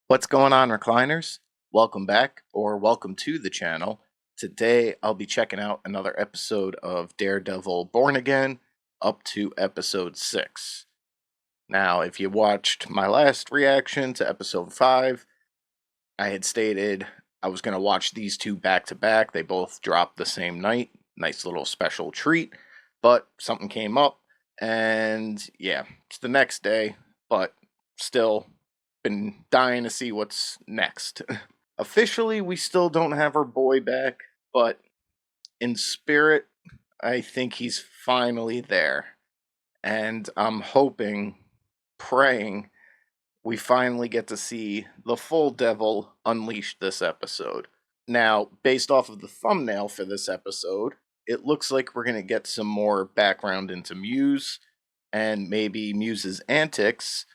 What's going on, recliners? Welcome back, or welcome to the channel. Today I'll be checking out another episode of Daredevil Born Again, up to episode 6. Now, if you watched my last reaction to episode 5, I had stated I was going to watch these two back to back. They both dropped the same night. Nice little special treat, but something came up, and yeah, it's the next day, but still been dying to see what's next. Officially, we still don't have our boy back, but in spirit, I think he's finally there. And I'm hoping, praying, we finally get to see the full devil unleashed this episode. Now, based off of the thumbnail for this episode, it looks like we're going to get some more background into Muse, and maybe Muse's antics.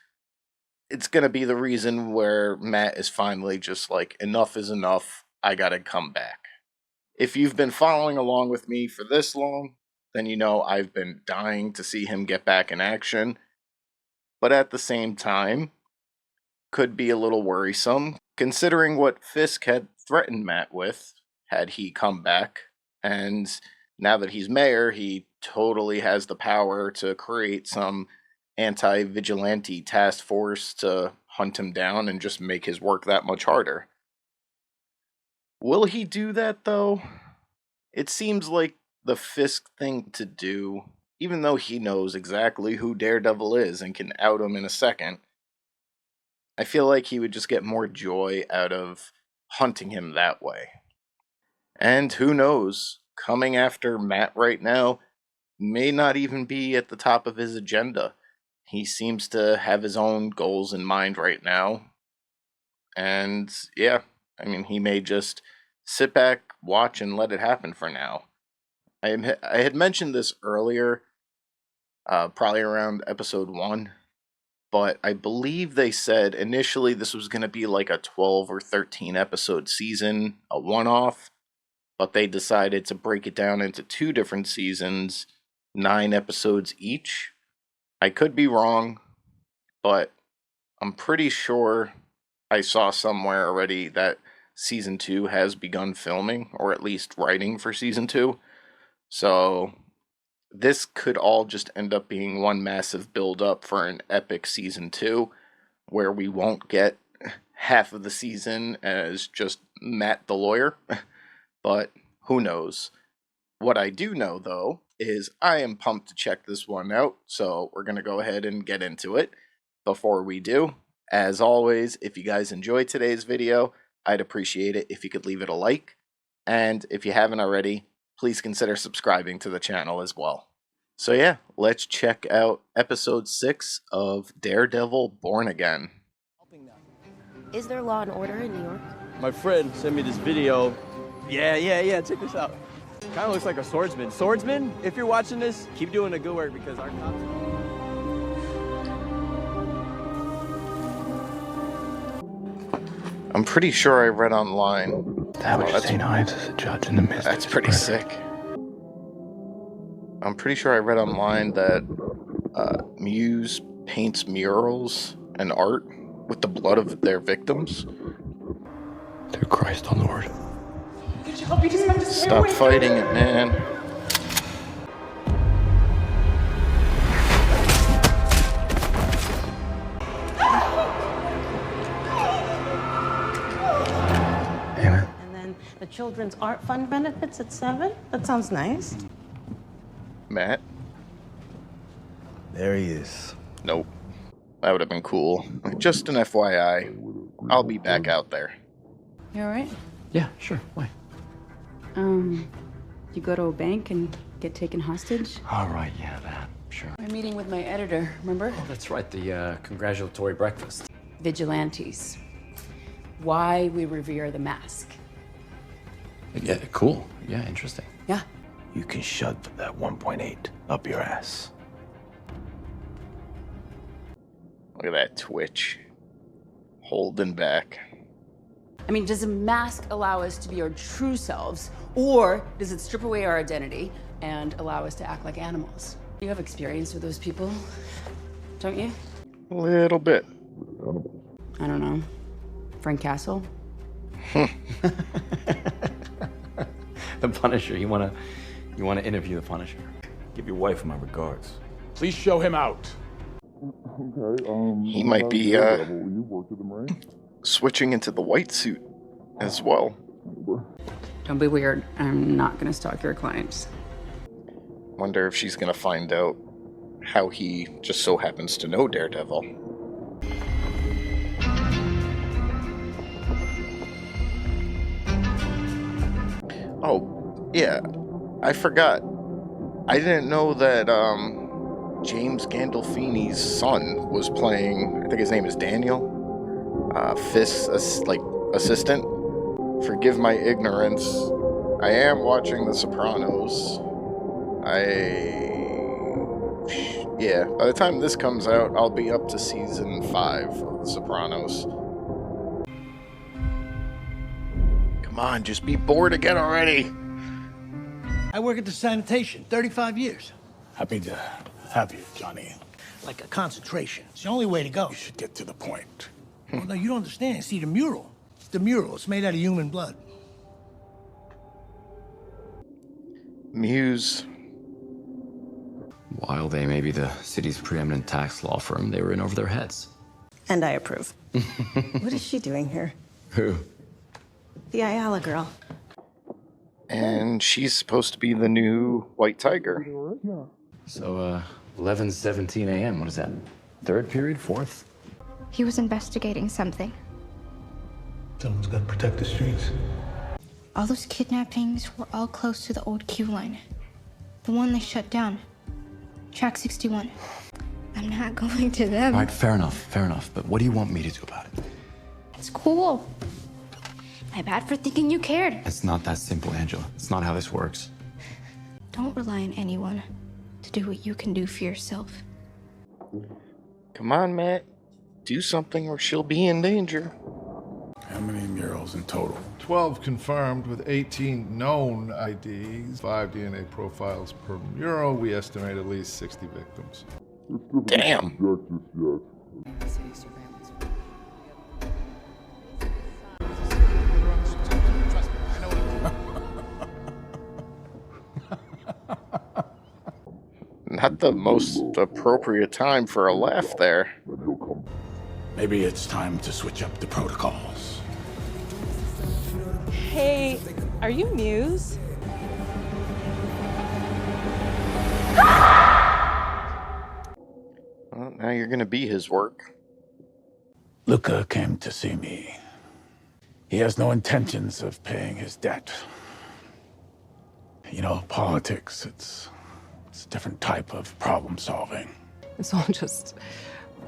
It's going to be the reason where Matt is finally just like, enough is enough, I gotta come back. If you've been following along with me for this long, then you know I've been dying to see him get back in action. But at the same time, could be a little worrisome, considering what Fisk had threatened Matt with, had he come back. And now that he's mayor, he totally has the power to create some anti-vigilante task force to hunt him down and just make his work that much harder. Will he do that, though? It seems like the Fisk thing to do, even though he knows exactly who Daredevil is and can out him in a second. I feel like he would just get more joy out of hunting him that way. And who knows, coming after Matt right now may not even be at the top of his agenda. He seems to have his own goals in mind right now. And yeah, I mean, he may just sit back, watch, and let it happen for now. I had mentioned this earlier, probably around episode 1, but I believe they said initially this was going to be like a 12 or 13 episode season, a one-off, but they decided to break it down into 2 different seasons, 9 episodes each. I could be wrong, but I'm pretty sure I saw somewhere already that season 2 has begun filming, or at least writing for season 2. So this could all just end up being one massive build-up for an epic season 2, where we won't get half of the season as just Matt the lawyer. But who knows? What I do know, though, is I am pumped to check this one out, so we're going to go ahead and get into it. Before we do, as always, if you guys enjoyed today's video, I'd appreciate it if you could leave it a like, and if you haven't already, please consider subscribing to the channel as well. So yeah, let's check out episode 6 of Daredevil Born Again. Is there law and order in New York? My friend sent me this video. Yeah, check this out. Kind of looks like a swordsman. Swordsman, if you're watching this, keep doing the good work because our cops... I'm pretty sure I read online. Established St. Ives as a judge in the midst That's of pretty murder. sick. I'm pretty sure I read online that Muse paints murals and art with the blood of their victims. Through Christ our Lord. Stop fighting it, man. Amen. And then the Children's Art Fund benefits at 7? That sounds nice. Matt? There he is. Nope. That would have been cool. Just an FYI. I'll be back out there. You all right? Yeah, sure. Why? You go to a bank and get taken hostage? All right, yeah, that. Sure. I'm meeting with my editor, remember? Oh, that's right, the congratulatory breakfast. Vigilantes. Why we revere the mask. Yeah, cool. Yeah, interesting. Yeah. You can shove that 1.8 up your ass. Look at that twitch. Holding back. I mean, does a mask allow us to be our true selves, or does it strip away our identity and allow us to act like animals? You have experience with those people, don't you? A little bit. I don't know. Frank Castle? The Punisher. You wanna interview the Punisher? Give your wife my regards. Please show him out. He might be switching into the white suit as well. Don't be weird. I'm not gonna stalk your clients. Wonder if she's gonna find out how he just so happens to know Daredevil. Oh, yeah, I forgot. I didn't know that James Gandolfini's son was playing, I think his name is Daniel, Fisk's assistant. Forgive my ignorance. I am watching The Sopranos. Yeah, by the time this comes out, I'll be up to season 5 of The Sopranos. Come on, just be bored again already. I work at the sanitation, 35 years. Happy to have you, Johnny. Like a concentration. It's the only way to go. You should get to the point. Well, no, you don't understand. See, the mural. The mural. It's made out of human blood. Muse. While they may be the city's preeminent tax law firm, they were in over their heads. And I approve. What is she doing here? Who? The Ayala girl. And she's supposed to be the new White Tiger. So, 11:17 a.m. What is that? Third period? Fourth? He was investigating something. Someone's got to protect the streets. All those kidnappings were all close to the old queue line. The one they shut down. Track 61. I'm not going to them. All right, fair enough. But what do you want me to do about it? It's cool. My bad for thinking you cared. It's not that simple, Angela. It's not how this works. Don't rely on anyone to do what you can do for yourself. Come on, Matt. Do something or she'll be in danger. How many murals in total? 12 confirmed with 18 known IDs, 5 DNA profiles per mural. We estimate at least 60 victims. Damn. Not the most appropriate time for a laugh there. Maybe it's time to switch up the protocols. Hey, are you Muse? Well, now you're gonna be his work. Luca came to see me. He has no intentions of paying his debt. You know, politics, it's a different type of problem solving. It's all just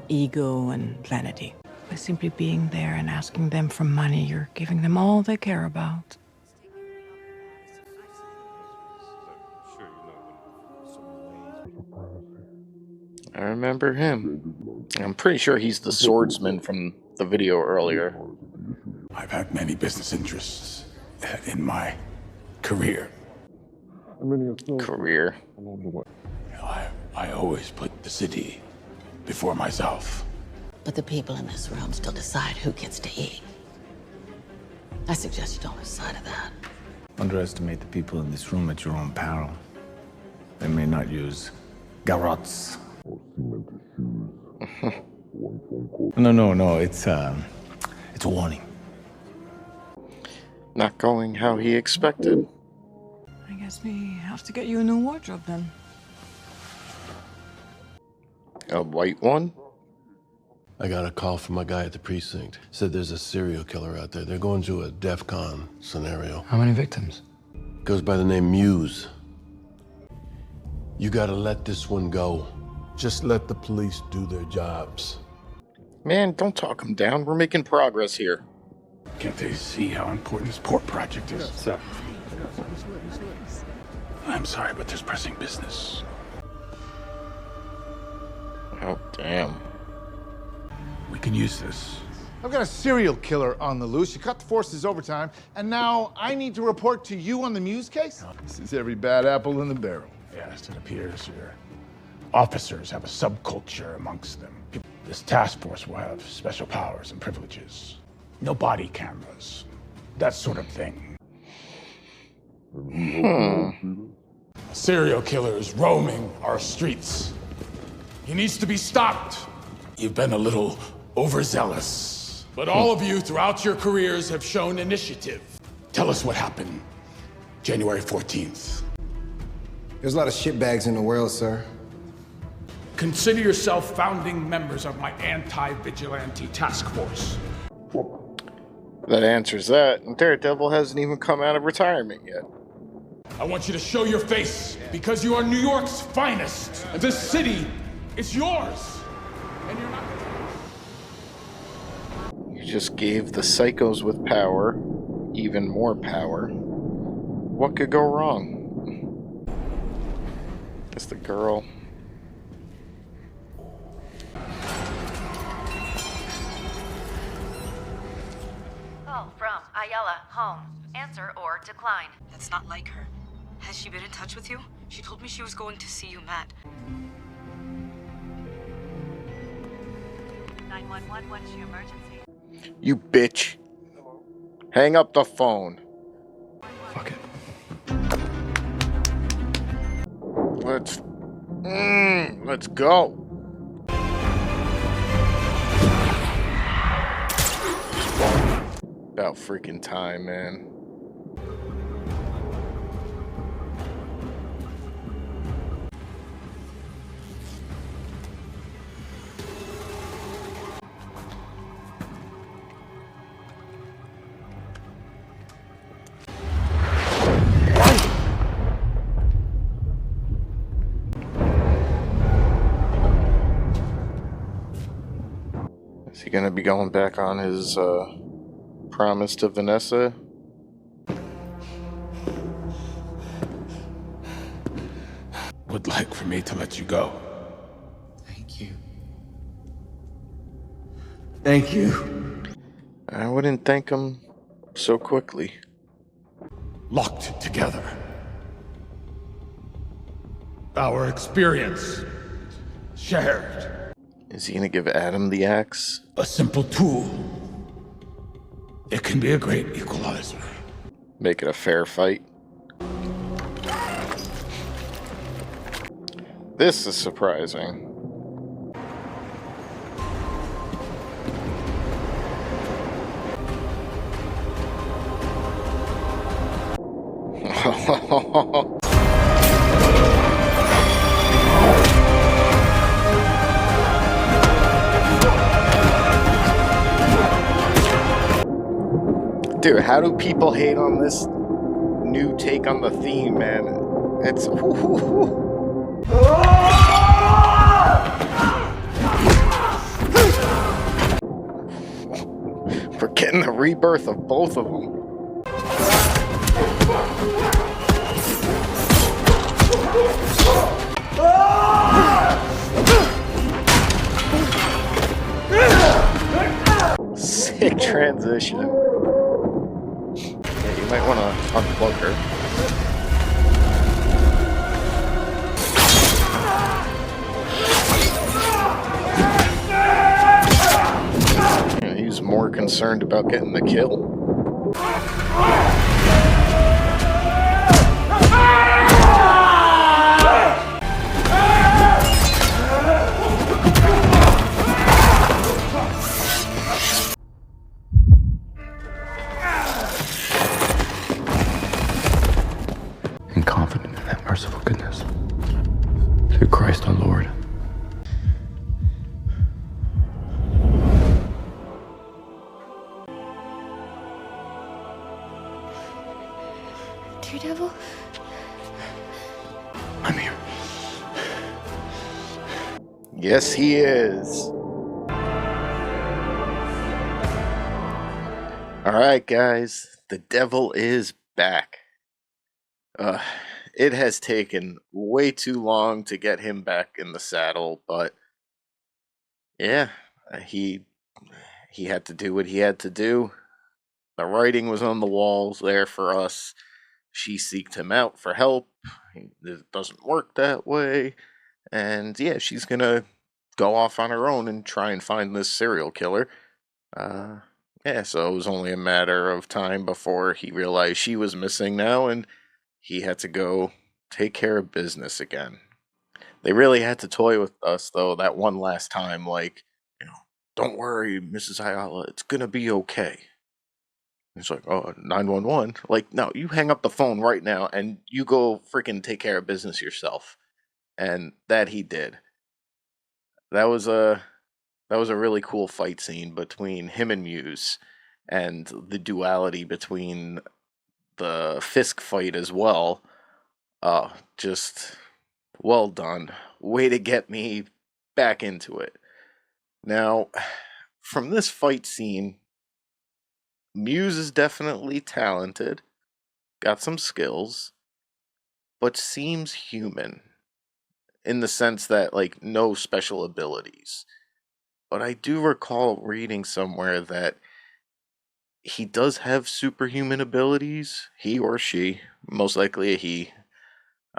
ego and vanity. By simply being there and asking them for money, you're giving them all they care about. I remember him. I'm pretty sure he's the swordsman from the video earlier. I've had many business interests in my career. Career. You know, I always put the city before myself. But the people in this room still decide who gets to eat. I suggest you don't lose sight of that. Underestimate the people in this room at your own peril. They may not use garrots. No. It's a warning. Not going how he expected. I guess we have to get you a new wardrobe then. A white one? I got a call from my guy at the precinct. Said there's a serial killer out there. They're going through a DEF CON scenario. How many victims? Goes by the name Muse. You gotta let this one go. Just let the police do their jobs. Man, don't talk him down. We're making progress here. Can't they see how important this port project is? Sir. I'm sorry, but there's pressing business. Oh, damn. We can use this. I've got a serial killer on the loose. You cut the forces overtime, and now I need to report to you on the Muse case? This is every bad apple in the barrel. Yes, it appears your officers have a subculture amongst them. This task force will have special powers and privileges. No body cameras. That sort of thing. A serial killer is roaming our streets. He needs to be stopped. You've been a little overzealous. But all of you throughout your careers have shown initiative. Tell us what happened January 14th. There's a lot of shitbags in the world, sir. Consider yourself founding members of my anti-vigilante task force. That answers that, and Daredevil hasn't even come out of retirement yet. I want you to show your face, because you are New York's finest. This city is yours. And you're not... You just gave the psychos with power even more power. What could go wrong? It's the girl. Call from Ayala, home. Answer or decline. That's not like her. Has she been in touch with you? She told me she was going to see you, Matt. 911, what's your emergency? You bitch. Hang up the phone. Fuck it. Let's go. About freaking time, man. Is he gonna be going back on his promise to Vanessa? Would like for me to let you go. Thank you. Thank you. I wouldn't thank him so quickly. Locked together. Our experience shared. Is he gonna give Adam the axe? A simple tool. It can be a great equalizer. Make it a fair fight. This is surprising. Dude, how do people hate on this new take on the theme, man? It's... We're getting the rebirth of both of them. Sick transition. Yeah, you might want to unplug her. Yeah, he's more concerned about getting the kill. And confident in that merciful goodness. Through Christ our Lord. Daredevil? I'm here. Yes, he is. Alright, guys. The devil is back. It has taken way too long to get him back in the saddle, but yeah, he had to do what he had to do. The writing was on the walls there for us. She seeked him out for help. It doesn't work that way. And yeah, she's gonna go off on her own and try and find this serial killer. Yeah, so it was only a matter of time before he realized she was missing now, and he had to go take care of business again. They really had to toy with us, though, that one last time, like, you know, don't worry, Mrs. Ayala, it's gonna be okay. It's like, oh, 911. Like, no, you hang up the phone right now and you go freaking take care of business yourself. And that he did. That was a that was a really cool fight scene between him and Muse, and the duality between the Fisk fight as well. Just well done. Way to get me back into it. Now, from this fight scene, Muse is definitely talented, got some skills, but seems human in the sense that, like, no special abilities. But I do recall reading somewhere that he does have superhuman abilities, he or she, most likely a he.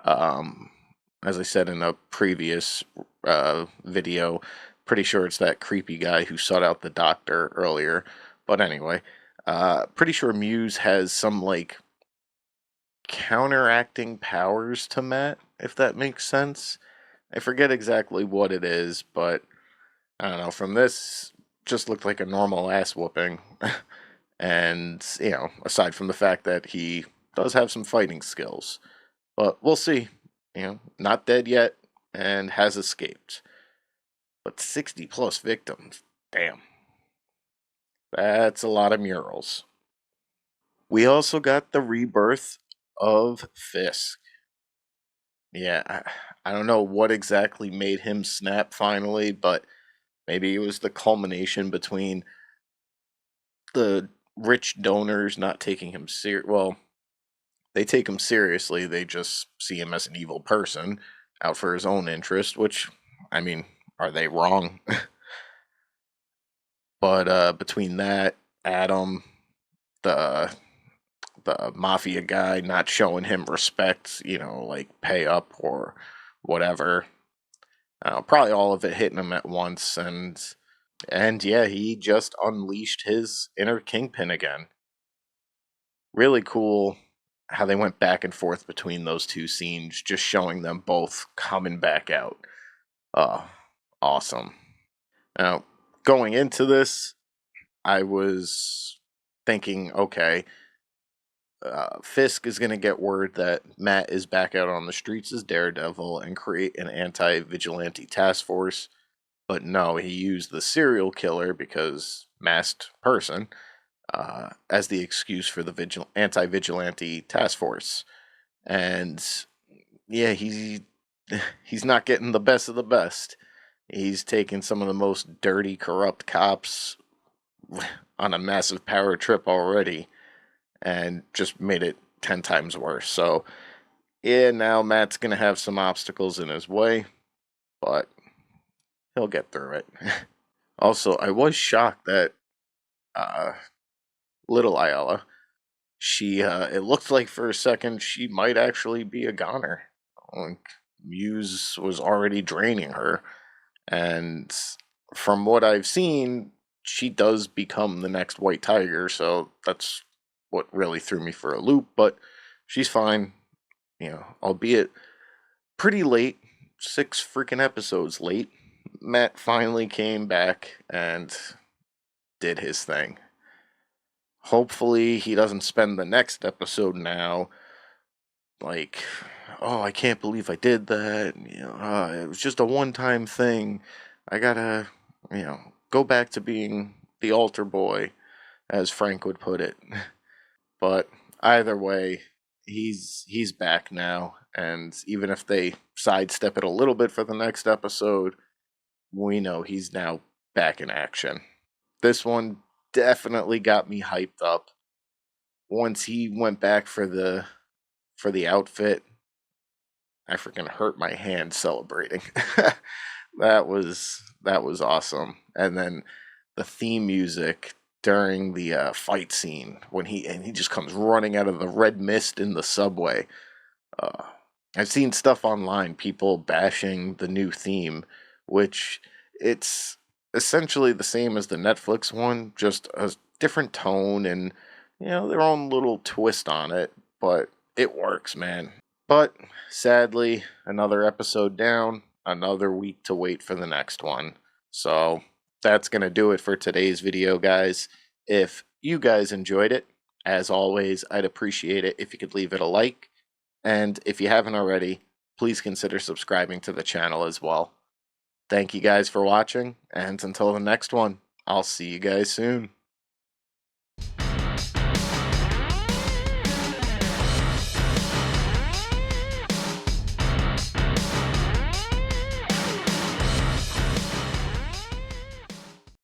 Um, as I said in a previous video, pretty sure it's that creepy guy who sought out the doctor earlier. But anyway, pretty sure Muse has some, like, counteracting powers to Matt, if that makes sense. I forget exactly what it is, but I don't know. From this, just looked like a normal ass whooping. And, aside from the fact that he does have some fighting skills. But we'll see. Not dead yet and has escaped. But 60 plus victims. Damn. That's a lot of murals. We also got the rebirth of Fisk. Yeah, I don't know what exactly made him snap finally, but maybe it was the culmination between the rich donors not taking him well, they take him seriously, they just see him as an evil person out for his own interest, which, I mean, are they wrong? But between that, Adam, the mafia guy not showing him respect, like pay up or whatever, probably all of it hitting him at once, and yeah, he just unleashed his inner kingpin again. Really cool how they went back and forth between those two scenes, just showing them both coming back out. Awesome. Now, going into this, I was thinking, okay, Fisk is going to get word that Matt is back out on the streets as Daredevil and create an anti-vigilante task force. But no, he used the serial killer, because masked person, as the excuse for the anti-vigilante task force. And yeah, he's not getting the best of the best. He's taken some of the most dirty, corrupt cops on a massive power trip already, and just made it 10 times worse. So yeah, now Matt's gonna have some obstacles in his way, but he'll get through it. Also, I was shocked that uh, little Ayala, she it looked like for a second she might actually be a goner. Like, Muse was already draining her, and from what I've seen, she does become the next White Tiger, so that's what really threw me for a loop, but she's fine, albeit pretty late, 6 freaking episodes late. Matt finally came back and did his thing. Hopefully, he doesn't spend the next episode now like, oh, I can't believe I did that. It was just a one-time thing. I gotta, go back to being the altar boy, as Frank would put it. But either way, he's back now, and even if they sidestep it a little bit for the next episode, we know he's now back in action. This one definitely got me hyped up. Once he went back for the outfit, I freaking hurt my hand celebrating. that was awesome. And then the theme music during the fight scene when he just comes running out of the red mist in the subway. Uh, I've seen stuff online, people bashing the new theme, which it's essentially the same as the Netflix one, just a different tone and, their own little twist on it, but it works, man. But sadly, another episode down, another week to wait for the next one. So that's going to do it for today's video, guys. If you guys enjoyed it, as always, I'd appreciate it if you could leave it a like. And if you haven't already, please consider subscribing to the channel as well. Thank you guys for watching, and until the next one, I'll see you guys soon.